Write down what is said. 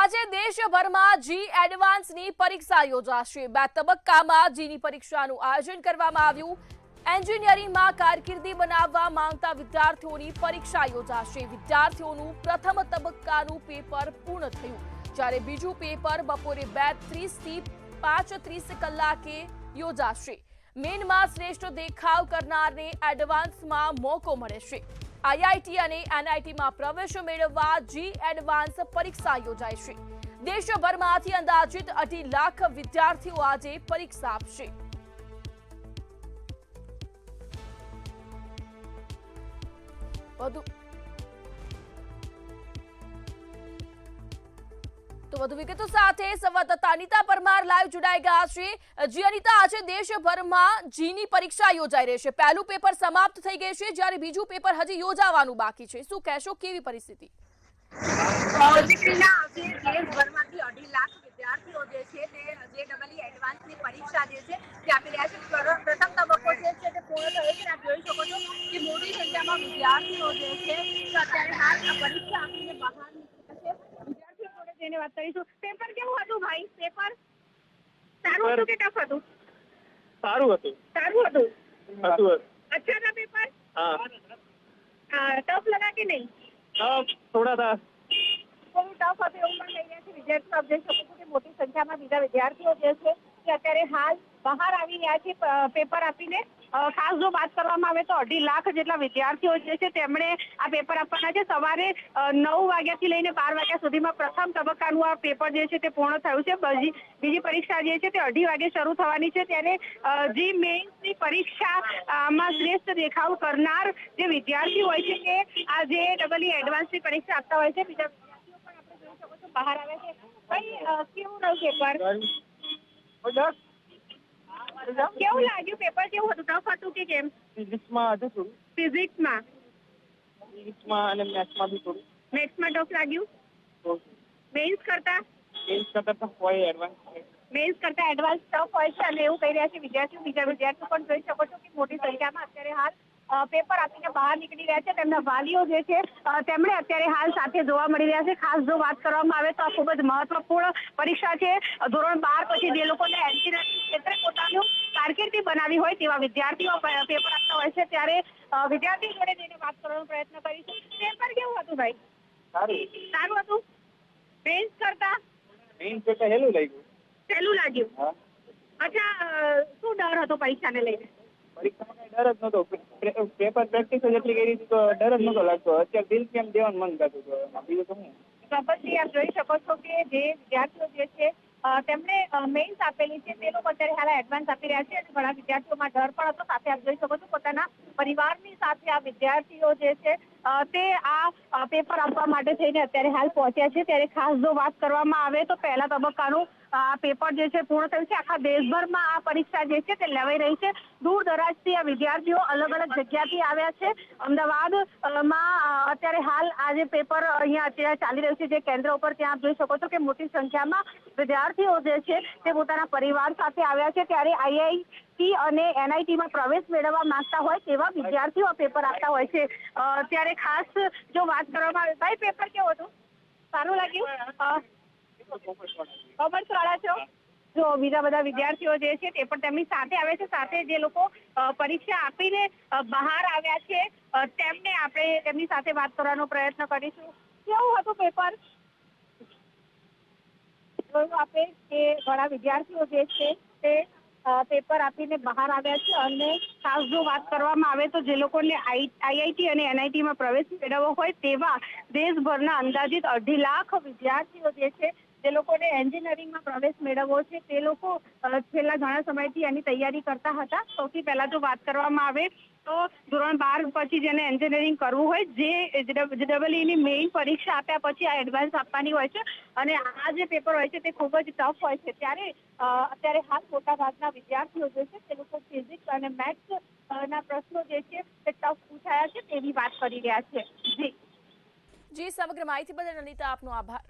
આજે દેશભરમાં જી એડવાન્સની પરીક્ષા યોજાશે। 2 તબક્કામાં જીની પરીક્ષાનું આયોજન કરવામાં આવ્યું। એન્જિનિયરિંગમાં કારકિર્દી બનાવવા માંગતા વિદ્યાર્થીઓની પરીક્ષા યોજાશે। વિદ્યાર્થીઓનું પ્રથમ તબક્કાનું પેપર પૂર્ણ થયું, જ્યારે બીજું પેપર બપોરે 2:30 થી 5:30 કલાકે યોજાશે। મેનમાં શ્રેષ્ઠ દેખાવ કરનારને એડવાન્સમાં મોકો મળશે। આઈઆઈટી અને એનઆઈટીમાં પ્રવેશ મેળવવા જી એડવાન્સ પરીક્ષા યોજાય છે। દેશભરમાંથી અંદાજિત 2.5 લાખ વિદ્યાર્થીઓ આજે પરીક્ષા આપશે। વધુ વિગતો સાથે સંવાદદાતા અનિતા પરમાર લાઈવ જોડાઈ ગયા છે। જી અનિતા, આજે દેશભરમાં જીની પરીક્ષા યોજાઈ રહી છે। પહેલું પેપર સમાપ્ત થઈ ગયું છે, જ્યારે બીજું પેપર હજી યોજાવાનું બાકી છે। શું કહેશો, કેવી પરિસ્થિતિ? દેશભરમાંથી 2.5 લાખ વિદ્યાર્થીઓ જે છે તે જેઈઈ એડવાન્સની પરીક્ષા જે છે તે આપી રહ્યા છે। પ્રથમ તબક્કો જે છે તે પૂર્ણ થયો છે। આપ જોઈ શકો છો કે મોટી સંખ્યામાં વિદ્યાર્થીઓ જે છે તે અત્યારે હાલ આ પરીક્ષા આપીને બહાર નીકળ્યા છે। વિદ્યાર્થીઓ જોડે જઈને વાત કરીશું। પેપર કેવું હતું ભાઈ? પેપર સારું હતું કે ટફ હતું? સારું હતું। अच्छा था पेपर? हाँ। टफ लगा कि नहीं? थोड़ा था। થોડું ટફ હતું એવું પણ લઈ રહ્યા છે વિદ્યાર્થીઓ। આપ જોઈ શકો છો કે મોટી સંખ્યામાં બીજા વિદ્યાર્થીઓ જે છે તે અત્યારે હાલ બહાર આવી રહ્યા છે પેપર આપીને। ખાસ જો વાત કરવામાં આવે તો 2.5 લાખ જેટલા વિદ્યાર્થીઓ જે છે તેમણે આ પેપર આપવાના છે। સવારે 9 વાગ્યાથી લઈને 12 વાગ્યા સુધીમાં પ્રથમ તબક્કાનું આ પેપર જે છે તે પૂર્ણ થયું છે। બીજી પરીક્ષા જે છે તે 2:30 વાગે શરૂ થવાની છે, ત્યારે જી મેઇન્સની પરીક્ષામાં શ્રેષ્ઠ દેખાવ કરનાર જે વિદ્યાર્થી હોય છે કે આ જેઈઈ એડવાન્સની પરીક્ષા આપતા હોય છે, બીજા વિદ્યાર્થીઓ પણ આપણે જોઈ શકો છો બહાર આવે છે। ભાઈ, કેવું રહ્યું પેપર? કેવું લાગ્યું પેપર? કેવું હતું? ટફ હતું કે કેમ? ફિઝિક્સમાં હતું થોડું। ફિઝિક્સમાં અને મેથ્સમાં બી થોડું। મેથ્સમાં ટફ લાગ્યું? મેઇન્સ કરતા તો હોય એડવાન્સ। મેઇન્સ કરતા એડવાન્સ ટફ હોય છે અને એવું કહી રહ્યા છે વિદ્યાર્થીઓ। બીજા વિદ્યાર્થીઓ પણ જોઈ શકો છો કે મોટી સંખ્યામાં અત્યારે હાલ પેપર આપીને બહાર નીકળી રહ્યા છે। તેમના વાલીઓ જે છે તેમણે અત્યારે હાલ સાથે જોવા મળી રહ્યા છે। ખાસ જો વાત કરવામાં આવે તો આ ખૂબ જ મહત્વપૂર્ણ પરીક્ષા છે। ધોરણ 12 પછી જે લોકોને એન્જિનિયરિંગ ક્ષેત્રે પોતાનું કારકિર્દી બનાવી હોય તેવા વિદ્યાર્થીઓ પેપર આપતા હોય છે, ત્યારે વિદ્યાર્થીઓ જોડે જઈને વાત કરવાનો પ્રયત્ન કરીશું। પેપર કેવું હતું ભાઈ? સારું હતું? મેઇન્સ કરતા હેલું લાગ્યું। સહેલું લાગ્યું? અચ્છા, શું ડર હતો પરીક્ષાને લઈને? પરીક્ષામાં કઈ ડર જ નતો। પેપર પ્રેક્ટિસ જેટલી કરી હતી તો ડર જ નતો લાગતો। અત્યારે દિલ કેમ દેવાનું મન થતું હતું। બીજું તો શું? કબડ્ડી આપ જોઈ શકો છો કે જે વિદ્યાર્થીઓ જે છે તેમણે મેઇન્સ આપેલી છે તે લોકો અત્યારે હાલ એડવાન્સ આપી રહ્યા છે અને ઘણા વિદ્યાર્થીઓમાં ડર પણ હતો। સાથે આપ જોઈ શકો છો પોતાના પરિવારની સાથે આ વિદ્યાર્થીઓ જે છે તે આ પેપર આપવા માટે થઈને અત્યારે હાલ પહોંચ્યા છે। ત્યારે ખાસ જો વાત કરવામાં આવે તો પહેલા તબક્કાનું આ પેપર જે છે પૂર્ણ થયું છે। આખા દેશભરમાં આ પરીક્ષા જે છે તે લેવાઈ રહી છે। દૂર દરાજથી આ વિદ્યાર્થીઓ અલગ અલગ જગ્યાથી આવ્યા છે। અમદાવાદમાં અત્યારે હાલ આ જે પેપર અહીંયા અત્યારે ચાલી રહ્યું છે જે કેન્દ્ર ઉપર, ત્યાં આપ જોઈ શકો છો કે મોટી સંખ્યામાં વિદ્યાર્થીઓ જે છે તે પોતાના પરિવાર સાથે આવ્યા છે। ત્યારે આઈઆઈટી અને એનઆઈટીમાં પ્રવેશ મેળવવા માંગતા હોય તેવા વિદ્યાર્થીઓ પેપર આપતા હોય છે। ત્યારે ખાસ જો વાત કરવામાં આવે, ભાઈ પેપર કેવું હતું? સારું લાગ્યું? કોમર્સ વાળા છો? જો બીજા બધા વિદ્યાર્થીઓ જે છે તે પણ તેમની સાથે આવે છે। સાથે જે લોકો પરીક્ષા આપીને બહાર આવ્યા છે તેમને આપણે તેમની સાથે વાત કરવાનો પ્રયત્ન કરીશું। કેવું હતું પેપર? જોયું આપણે કે ઘણા વિદ્યાર્થીઓ જે છે તે પેપર આપીને બહાર આવ્યા છે અને ખાસ જો વાત કરવામાં આવે તો જે લોકોને આઈઆઈટી અને એનઆઈટીમાં પ્રવેશ મેળવવો હોય તેવા દેશભરના અંદાજિત 2.5 લાખ વિદ્યાર્થીઓ જે છે જે લોકોને એન્જિનિયરિંગમાં પ્રવેશ મેળવવો છે તે લોકો છેલ્લા ઘણા સમયથી એની તૈયારી કરતા હતા। સૌથી પહેલા જો વાત કરવામાં આવે તો ધોરણ 12 પછી જેને એન્જિનિયરિંગ કરવું હોય, જેઈઈની મેઇન પરીક્ષા આપ્યા પછી આ એડવાન્સ આપવાની હોય છે અને આ જે પેપર હોય છે તે ખૂબ જ ટફ હોય છે। ત્યારે અત્યારે હાલ મોટા ભાગના વિદ્યાર્થીઓ જે છે તે લોકો ફિઝિક્સ અને મેથ્સ ના પ્રશ્નો જે છે તે ટફ પૂછાયા છે તેવી વાત કરી રહ્યા છે। જી, સમગ્ર માહિતી બદલ અનિતા આપનો આભાર।